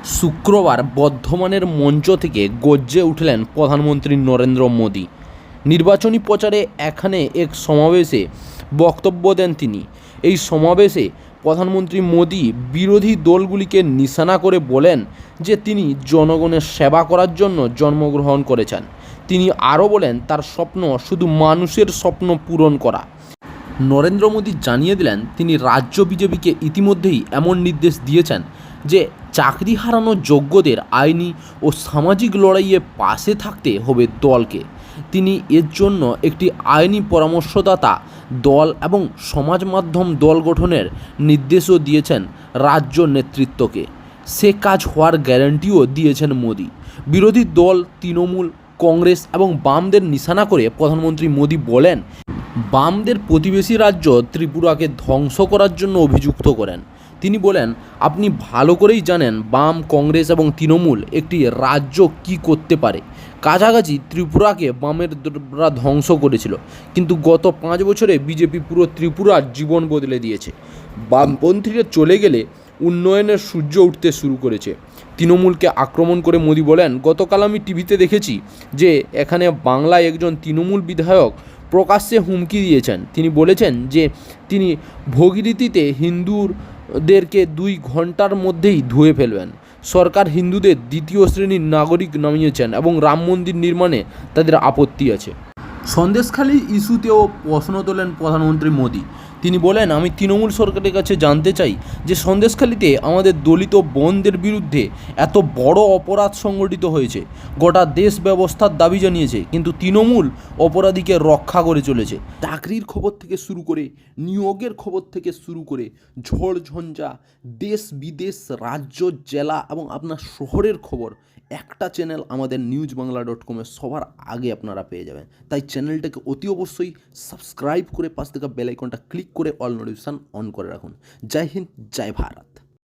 শুক্রবার বর্ধমানের মঞ্চ থেকে গর্জে উঠলেন প্রধানমন্ত্রী নরেন্দ্র মোদী। নির্বাচনী প্রচারে এখানে এক সমাবেশে বক্তব্য দেন তিনি। এই সমাবেশে প্রধানমন্ত্রী মোদী বিরোধী দলগুলিকে নিশানা করে বলেন যে তিনি জনগণের সেবা করার জন্য জন্মগ্রহণ করেছেন। তিনি আরও বলেন তার স্বপ্ন শুধু মানুষের স্বপ্ন পূরণ করা। নরেন্দ্র মোদী জানিয়ে দিলেন তিনি রাজ্য বিজেপিকে ইতিমধ্যেই এমন নির্দেশ দিয়েছেন যে চাকরি হারানো যোগ্যদের আইনি ও সামাজিক লড়াইয়ে পাশে থাকতে হবে দলকে। তিনি এর জন্য একটি আইনি পরামর্শদাতা দল এবং সমাজ মাধ্যম দল গঠনের নির্দেশও দিয়েছেন রাজ্য নেতৃত্বকে। সে কাজ হওয়ার গ্যারান্টিও দিয়েছেন মোদী। বিরোধী দল তৃণমূল, কংগ্রেস এবং বামদের নিশানা করে প্রধানমন্ত্রী মোদী বলেন বামদের প্রতিবেশী রাজ্য ত্রিপুরাকে ধ্বংস করার জন্য অভিযুক্ত করেন। তিনি বলেন আপনি ভালো করেই জানেন বাম, কংগ্রেস এবং তৃণমূল একটি রাজ্য কি করতে পারে। কাছাকাছি ত্রিপুরাকে বামেরা ধ্বংস করেছিল, কিন্তু গত 5 বছরে বিজেপি পুরো ত্রিপুরার জীবন বদলে দিয়েছে। বামপন্থীরা চলে গেলে উন্নয়নের সূর্য উঠতে শুরু করেছে। তৃণমূলকে আক্রমণ করে মোদী বলেন গতকাল আমি টিভিতে দেখেছি যে এখানে বাংলায় একজন তৃণমূল বিধায়ক প্রকাশ্যে হুমকি দিয়েছেন। তিনি বলেছেন যে তিনি ভগীরথীতে হিন্দুদেরকে 2 ঘন্টার মধ্যেই ধুয়ে ফেলবেন। সরকার হিন্দুদের দ্বিতীয় শ্রেণীর নাগরিক নামিয়েছেন এবং রাম মন্দির নির্মাণে তাদের আপত্তি আছে। সন্দেশখালী ইস্যুতেও প্রশ্ন তোলেন প্রধানমন্ত্রী মোদী। তিনি বলেন আমি তৃণমূল সরকারের কাছে জানতে চাই যে সন্দেশখালীতে আমাদের দলিত বোনদের বিরুদ্ধে এত বড় অপরাধ সংগঠিত হয়েছে, গোটা দেশ ব্যবস্থার দাবি জানিয়েছে, কিন্তু তৃণমূল অপরাধীকে রক্ষা করে চলেছে। চাকরির খবর থেকে শুরু করে নিয়োগের খবর থেকে শুরু করে ঝড় ঝঞ্ঝা, দেশ বিদেশ, রাজ্য, জেলা এবং আপনার শহরের খবর একটা চ্যানেল আমাদের newsbangla.com-এ সবার আগে আপনারা পেয়ে যাবেন। তাই চ্যানেলটাকে অতি অবশ্যই সাবস্ক্রাইব করে পাশ থেকে বেল আইকনটা ক্লিক করে অল নোটিফিকেশন অন করে রাখুন। জয় হিন্দ, জয় ভারত।